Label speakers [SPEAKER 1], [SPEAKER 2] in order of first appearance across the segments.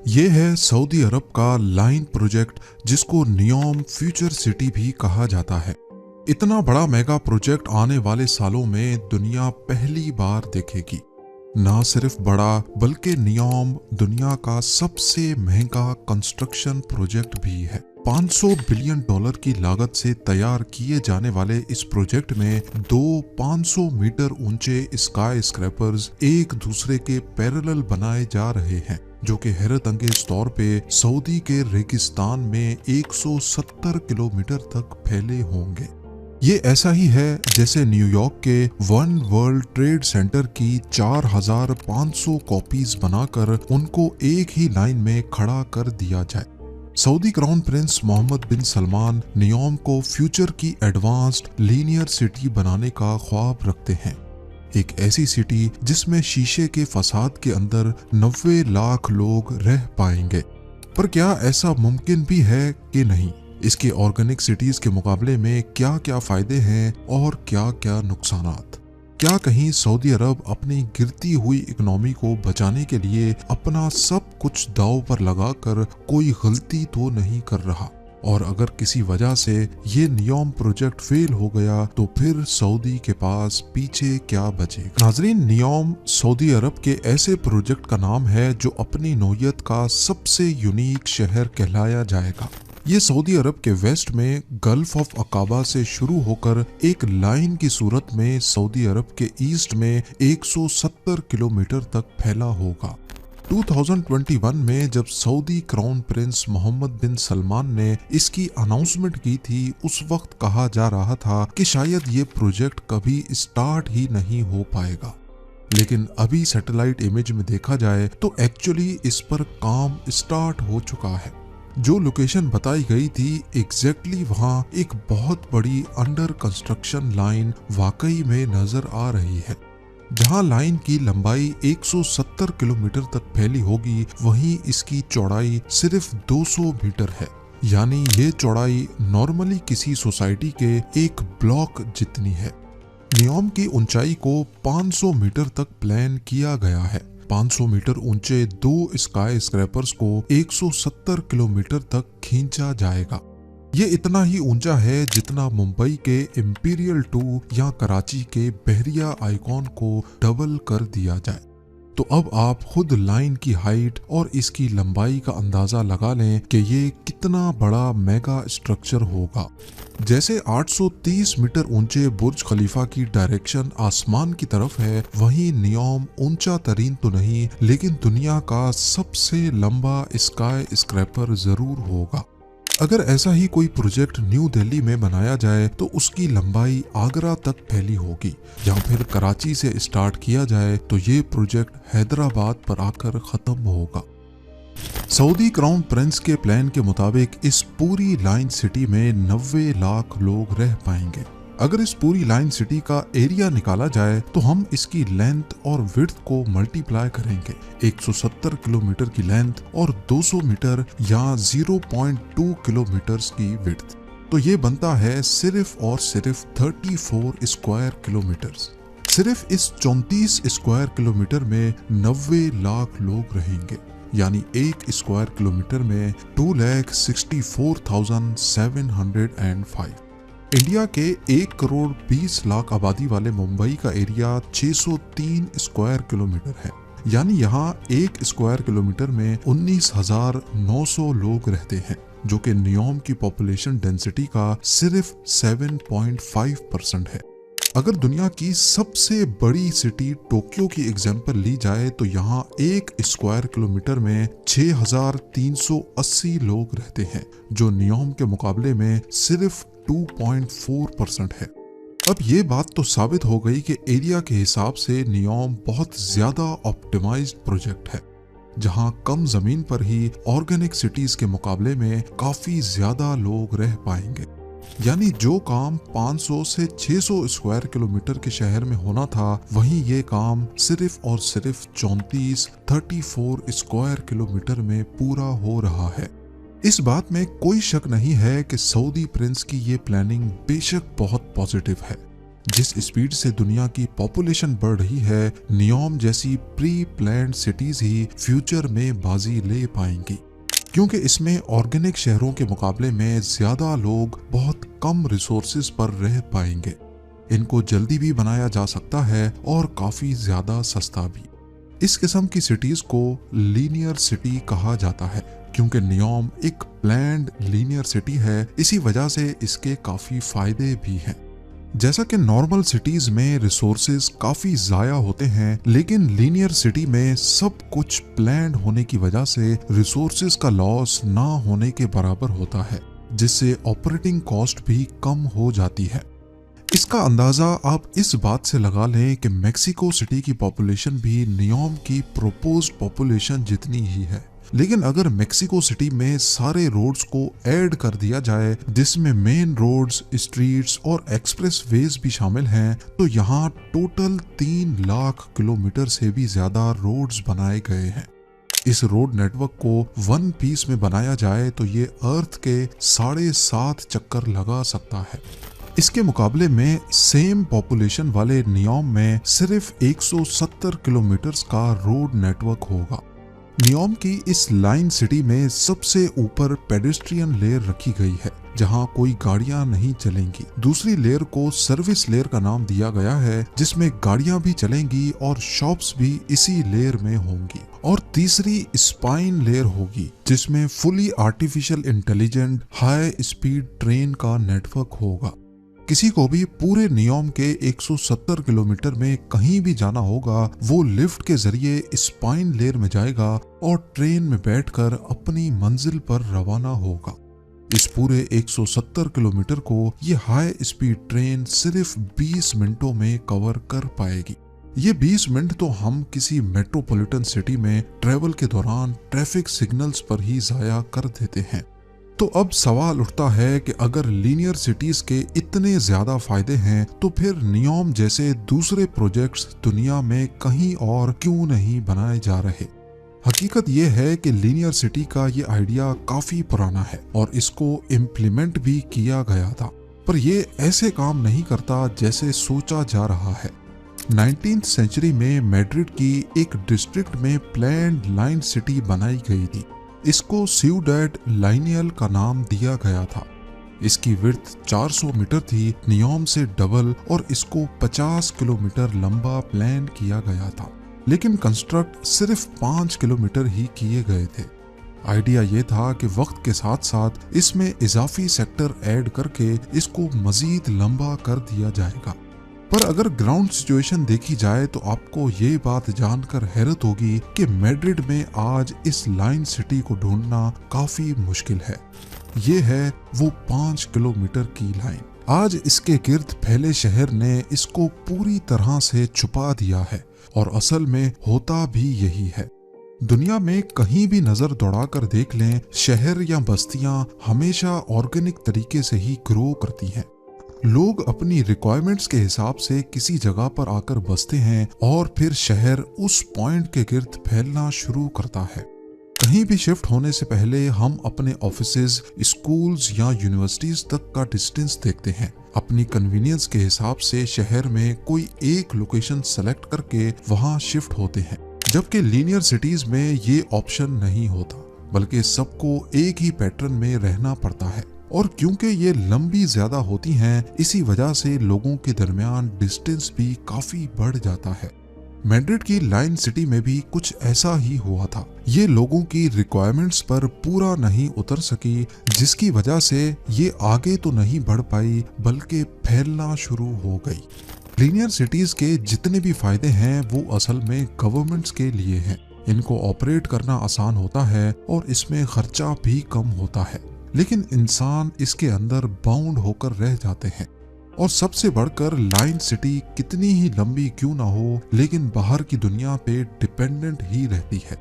[SPEAKER 1] ये है सऊदी अरब का लाइन प्रोजेक्ट, जिसको नियोम फ्यूचर सिटी भी कहा जाता है। इतना बड़ा मेगा प्रोजेक्ट आने वाले सालों में दुनिया पहली बार देखेगी। ना सिर्फ बड़ा, बल्कि नियोम दुनिया का सबसे महंगा कंस्ट्रक्शन प्रोजेक्ट भी है। 500 बिलियन डॉलर की लागत से तैयार किए जाने वाले इस प्रोजेक्ट में दो 500 मीटर ऊंचे स्काई स्क्रैपर्स एक दूसरे के पैरेलल बनाए जा रहे हैं, जो कि हैरत अंगेज तौर पे सऊदी के रेगिस्तान में 170 किलोमीटर तक फैले होंगे। ये ऐसा ही है जैसे न्यूयॉर्क के वन वर्ल्ड ट्रेड सेंटर की 4500 कॉपीज बनाकर उनको एक ही लाइन में खड़ा कर दिया जाए। सऊदी क्राउन प्रिंस मोहम्मद बिन सलमान नियोम को फ्यूचर की एडवांस्ड लीनियर सिटी बनाने का ख्वाब रखते हैं। एक ऐसी सिटी जिसमें शीशे के फसाद के अंदर 90 लाख लोग रह पाएंगे। पर क्या ऐसा मुमकिन भी है कि नहीं? इसके ऑर्गेनिक सिटीज के मुकाबले में क्या क्या फायदे हैं और क्या क्या नुकसानात? क्या कहीं सऊदी अरब अपनी गिरती हुई इकोनॉमी को बचाने के लिए अपना सब कुछ दांव पर लगाकर कोई गलती तो नहीं कर रहा? और अगर किसी वजह से ये नियोम प्रोजेक्ट फेल हो गया तो फिर सऊदी के पास पीछे क्या बचेगा? नाजरीन, नियोम सऊदी अरब के ऐसे प्रोजेक्ट का नाम है जो अपनी नौयत का सबसे यूनिक शहर कहलाया जाएगा। ये सऊदी अरब के वेस्ट में गल्फ ऑफ अकाबा से शुरू होकर एक लाइन की सूरत में सऊदी अरब के ईस्ट में 170 किलोमीटर तक फैला होगा। 2021 में जब सऊदी क्राउन प्रिंस मोहम्मद बिन सलमान ने इसकी अनाउंसमेंट की थी, उस वक्त कहा जा रहा था कि शायद ये प्रोजेक्ट कभी स्टार्ट ही नहीं हो पाएगा। लेकिन अभी सैटेलाइट इमेज में देखा जाए तो एक्चुअली इस पर काम स्टार्ट हो चुका है। जो लोकेशन बताई गई थी एग्जैक्टली वहाँ एक बहुत बड़ी अंडर कंस्ट्रक्शन लाइन वाकई में नजर आ रही है। जहाँ लाइन की लंबाई 170 किलोमीटर तक फैली होगी, वहीं इसकी चौड़ाई सिर्फ 200 मीटर है। यानी ये चौड़ाई नॉर्मली किसी सोसाइटी के एक ब्लॉक जितनी है। नियोम की ऊंचाई को 500 मीटर तक प्लान किया गया है। 500 मीटर ऊंचे दो स्काई स्क्रैपर्स को 170 किलोमीटर तक खींचा जाएगा। ये इतना ही ऊंचा है जितना मुंबई के इंपीरियल 2 या कराची के बहरिया आइकॉन को डबल कर दिया जाए। तो अब आप खुद लाइन की हाइट और इसकी लंबाई का अंदाजा लगा लें कि ये कितना बड़ा मेगा स्ट्रक्चर होगा। जैसे 830 मीटर ऊंचे बुर्ज खलीफा की डायरेक्शन आसमान की तरफ है, वहीं नियोम ऊंचा तरीन तो नहीं, लेकिन दुनिया का सबसे लंबा स्काई स्क्रैपर जरूर होगा। अगर ऐसा ही कोई प्रोजेक्ट न्यू दिल्ली में बनाया जाए तो उसकी लंबाई आगरा तक फैली होगी, या फिर कराची से स्टार्ट किया जाए तो ये प्रोजेक्ट हैदराबाद पर आकर खत्म होगा। सऊदी क्राउन प्रिंस के प्लान के मुताबिक इस पूरी लाइन सिटी में 90 लाख लोग रह पाएंगे। अगर इस पूरी लाइन सिटी का एरिया निकाला जाए तो हम इसकी लेंथ और विड्थ को मल्टीप्लाई करेंगे। 170 किलोमीटर की लेंथ और 200 मीटर या 0.2 किलोमीटर्स की विड्थ, तो ये बनता है सिर्फ और सिर्फ 34 स्क्वायर किलोमीटर्स। सिर्फ इस 34 स्क्वायर किलोमीटर में 90 लाख लोग रहेंगे। यानी एक स्क्वायर किलोमीटर में 2,64,705। इंडिया के 1 करोड़ 20 लाख आबादी वाले मुंबई का एरिया 603 स्क्वायर किलोमीटर है। यानी यहाँ 1 स्क्वायर किलोमीटर में 19,900 लोग रहते हैं, जो कि नियोम की पॉपुलेशन डेंसिटी का सिर्फ 7.5% है। अगर दुनिया की सबसे बड़ी सिटी टोक्यो की एग्जाम्पल ली जाए तो यहाँ 1 स्क्वायर किलोमीटर में 6,380 लोग रहते हैं, जो नियोम के मुकाबले में सिर्फ 2.4% है। अब ये बात तो साबित हो गई कि एरिया के हिसाब से नियोम बहुत ज्यादा ऑप्टिमाइज्ड प्रोजेक्ट है, जहां कम जमीन पर ही ऑर्गेनिक सिटीज के मुकाबले में काफी ज्यादा लोग रह पाएंगे। यानी जो काम 500 से 600 स्क्वायर किलोमीटर के शहर में होना था, वहीं ये काम सिर्फ और सिर्फ 34 स्क्वायर किलोमीटर में पूरा हो रहा है। इस बात में कोई शक नहीं है कि सऊदी प्रिंस की ये प्लानिंग बेशक बहुत पॉजिटिव है। जिस स्पीड से दुनिया की पॉपुलेशन बढ़ रही है, नियोम जैसी प्री प्लान्ड सिटीज ही फ्यूचर में बाजी ले पाएंगी, क्योंकि इसमें ऑर्गेनिक शहरों के मुकाबले में ज्यादा लोग बहुत कम रिसोर्सेज पर रह पाएंगे। इनको जल्दी भी बनाया जा सकता है और काफी ज्यादा सस्ता भी। इस किस्म की सिटीज को लीनियर सिटी कहा जाता है, क्योंकि नियोम एक प्लान्ड लीनियर सिटी है। इसी वजह से इसके काफी फायदे भी हैं। जैसा कि नॉर्मल सिटीज में रिसोर्सेज काफी जाया होते हैं, लेकिन लीनियर सिटी में सब कुछ प्लान्ड होने की वजह से रिसोर्सेज का लॉस ना होने के बराबर होता है, जिससे ऑपरेटिंग कॉस्ट भी कम हो जाती है। इसका अंदाजा आप इस बात से लगा लें कि मेक्सिको सिटी की पॉपुलेशन भी नियोम की प्रोपोज्ड पॉपुलेशन जितनी ही है। लेकिन अगर मेक्सिको सिटी में सारे रोड्स को ऐड कर दिया जाए, जिसमें मेन रोड्स, स्ट्रीट्स और एक्सप्रेस वेज भी शामिल हैं, तो यहाँ टोटल 3 लाख किलोमीटर से भी ज्यादा रोड्स बनाए गए हैं। इस रोड नेटवर्क को वन पीस में बनाया जाए तो ये अर्थ के 7.5 चक्कर लगा सकता है। इसके मुकाबले में सेम पॉपुलेशन वाले नियोम में सिर्फ 170 किलोमीटर का रोड नेटवर्क होगा। नियोम की इस लाइन सिटी में सबसे ऊपर पेडेस्ट्रियन लेयर रखी गई है, जहां कोई गाड़ियां नहीं चलेंगी। दूसरी लेयर को सर्विस लेयर का नाम दिया गया है, जिसमें गाड़ियां भी चलेंगी और शॉप्स भी इसी लेयर में होंगी। और तीसरी स्पाइन लेयर होगी, जिसमें fully artificial intelligent high speed train का नेटवर्क होगा। किसी को भी पूरे नियोम के 170 किलोमीटर में कहीं भी जाना होगा, वो लिफ्ट के जरिए स्पाइन लेयर में जाएगा और ट्रेन में बैठकर अपनी मंजिल पर रवाना होगा। इस पूरे 170 किलोमीटर को ये हाई स्पीड ट्रेन सिर्फ 20 मिनटों में कवर कर पाएगी। ये 20 मिनट तो हम किसी मेट्रोपॉलिटन सिटी में ट्रेवल के दौरान ट्रैफिक सिग्नल्स पर ही जाया कर देते हैं। तो अब सवाल उठता है कि अगर लीनियर सिटीज के इतने ज्यादा फायदे हैं, तो फिर नियोम जैसे दूसरे प्रोजेक्ट्स दुनिया में कहीं और क्यों नहीं बनाए जा रहे। हकीकत यह है कि लीनियर सिटी का ये आइडिया काफी पुराना है और इसको इम्प्लीमेंट भी किया गया था, पर यह ऐसे काम नहीं करता जैसे सोचा जा रहा है। 19th सेंचुरी में मैड्रिड की एक डिस्ट्रिक्ट में प्लान्ड लाइन सिटी बनाई गई थी। इसको सिउडेड लाइनियल का नाम दिया गया था। इसकी विड्थ 400 मीटर थी, नियोम से डबल, और इसको 50 किलोमीटर लंबा प्लान किया गया था, लेकिन कंस्ट्रक्ट सिर्फ 5 किलोमीटर ही किए गए थे। आइडिया ये था कि वक्त के साथ साथ इसमें इजाफी सेक्टर ऐड करके इसको मजीद लंबा कर दिया जाएगा। पर अगर ग्राउंड सिचुएशन देखी जाए तो आपको ये बात जानकर हैरत होगी कि मैड्रिड में आज इस लाइन सिटी को ढूंढना काफी मुश्किल है। ये है वो 5 किलोमीटर की लाइन। आज इसके गिर्द फैले शहर ने इसको पूरी तरह से छुपा दिया है, और असल में होता भी यही है। दुनिया में कहीं भी नजर दौड़ाकर देख लें, शहर या बस्तियां हमेशा ऑर्गेनिक तरीके से ही ग्रो करती हैं। लोग अपनी रिक्वायरमेंट्स के हिसाब से किसी जगह पर आकर बसते हैं और फिर शहर उस पॉइंट के गिर्द फैलना शुरू करता है। कहीं भी शिफ्ट होने से पहले हम अपने ऑफिसेज, स्कूल्स या यूनिवर्सिटीज तक का डिस्टेंस देखते हैं। अपनी कन्वीनियंस के हिसाब से शहर में कोई एक लोकेशन सेलेक्ट करके वहां शिफ्ट होते हैं, जबकि लीनियर सिटीज में ये ऑप्शन नहीं होता, बल्कि सबको एक ही पैटर्न में रहना पड़ता है। और क्योंकि ये लंबी ज्यादा होती हैं, इसी वजह से लोगों के दरमियान डिस्टेंस भी काफी बढ़ जाता है। मैड्रिड की लाइन सिटी में भी कुछ ऐसा ही हुआ था। ये लोगों की रिक्वायरमेंट्स पर पूरा नहीं उतर सकी, जिसकी वजह से ये आगे तो नहीं बढ़ पाई बल्कि फैलना शुरू हो गई। लीनियर सिटीज के जितने भी फायदे हैं वो असल में गवर्नमेंट्स के लिए हैं। इनको ऑपरेट करना आसान होता है और इसमें खर्चा भी कम होता है, लेकिन इंसान इसके अंदर बाउंड होकर रह जाते हैं। और सबसे बढ़कर लाइन सिटी कितनी ही लंबी क्यों ना हो, लेकिन बाहर की दुनिया पे डिपेंडेंट ही रहती है।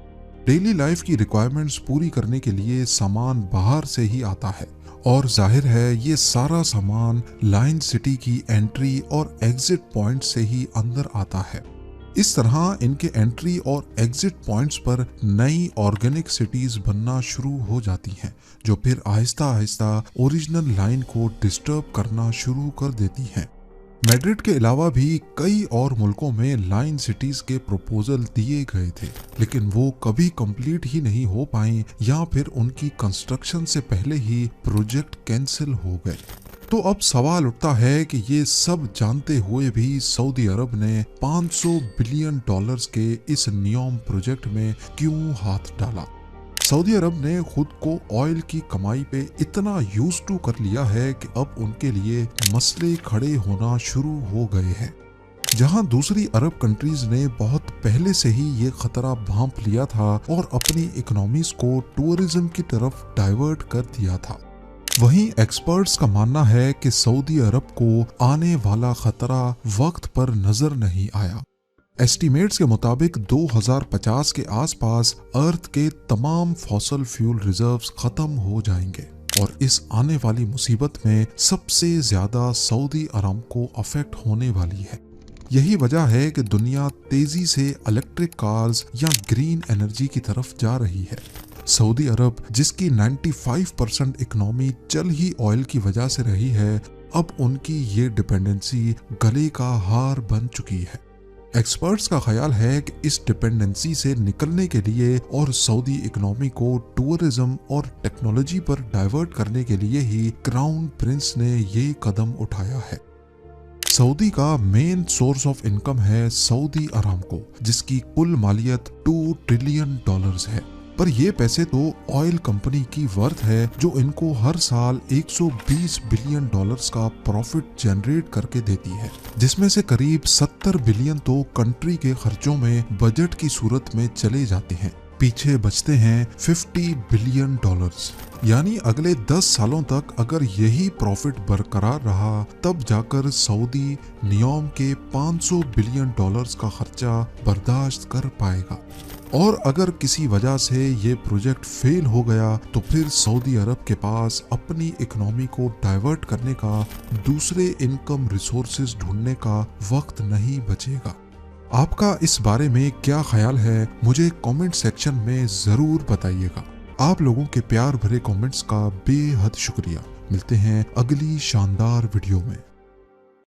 [SPEAKER 1] डेली लाइफ की रिक्वायरमेंट्स पूरी करने के लिए सामान बाहर से ही आता है, और जाहिर है ये सारा सामान लाइन सिटी की एंट्री और एग्जिट पॉइंट से ही अंदर आता है। इस तरह इनके एंट्री और एग्जिट पॉइंट्स पर नई ऑर्गेनिक सिटीज बनना शुरू हो जाती हैं, जो फिर आहिस्ता आहिस्ता ओरिजिनल लाइन को डिस्टर्ब करना शुरू कर देती हैं। मैड्रिड के अलावा भी कई और मुल्कों में लाइन सिटीज के प्रपोजल दिए गए थे, लेकिन वो कभी कंप्लीट ही नहीं हो पाए या फिर उनकी कंस्ट्रक्शन से पहले ही प्रोजेक्ट कैंसिल हो गए। तो अब सवाल उठता है कि ये सब जानते हुए भी सऊदी अरब ने 500 बिलियन डॉलर्स के इस नियोम प्रोजेक्ट में क्यों हाथ डाला। सऊदी अरब ने खुद को ऑयल की कमाई पे इतना यूज टू कर लिया है कि अब उनके लिए मसले खड़े होना शुरू हो गए हैं। जहां दूसरी अरब कंट्रीज ने बहुत पहले से ही ये खतरा भांप लिया था और अपनी इकोनॉमीज को टूरिज्म की तरफ डाइवर्ट कर दिया था, वहीं एक्सपर्ट्स का मानना है कि सऊदी अरब को आने वाला खतरा वक्त पर नजर नहीं आया। एस्टीमेट्स के मुताबिक 2050 के आसपास अर्थ के तमाम फॉसल फ्यूल रिजर्व्स खत्म हो जाएंगे और इस आने वाली मुसीबत में सबसे ज्यादा सऊदी अरब को अफेक्ट होने वाली है। यही वजह है कि दुनिया तेजी से इलेक्ट्रिक कार्स या ग्रीन एनर्जी की तरफ जा रही है। सऊदी अरब, जिसकी 95% इकोनॉमी चल ही ऑयल की वजह से रही है, अब उनकी ये डिपेंडेंसी गले का हार बन चुकी है। एक्सपर्ट्स का ख्याल है कि इस डिपेंडेंसी से निकलने के लिए और सऊदी इकोनॉमी को टूरिज्म और टेक्नोलॉजी पर डाइवर्ट करने के लिए ही क्राउन प्रिंस ने ये कदम उठाया है। सऊदी का मेन सोर्स ऑफ इनकम है सऊदी अरामको, जिसकी कुल मालियत $2 ट्रिलियन है। पर ये पैसे तो ऑयल कंपनी की वर्थ है जो इनको हर साल $120 बिलियन का प्रॉफिट जनरेट करके देती है, जिसमें से करीब 70 बिलियन तो कंट्री के खर्चों में बजट की सूरत में चले जाते हैं। पीछे बचते हैं $50 बिलियन। यानी अगले 10 सालों तक अगर यही प्रॉफिट बरकरार रहा, तब जाकर सऊदी नियोम के $500 बिलियन का खर्चा बर्दाश्त कर पाएगा। और अगर किसी वजह से ये प्रोजेक्ट फेल हो गया तो फिर सऊदी अरब के पास अपनी इकोनॉमी को डाइवर्ट करने का, दूसरे इनकम रिसोर्सेज ढूंढने का वक्त नहीं बचेगा। आपका इस बारे में क्या ख्याल है, मुझे कमेंट सेक्शन में जरूर बताइएगा। आप लोगों के प्यार भरे कमेंट्स का बेहद शुक्रिया। मिलते हैं अगली शानदार वीडियो में।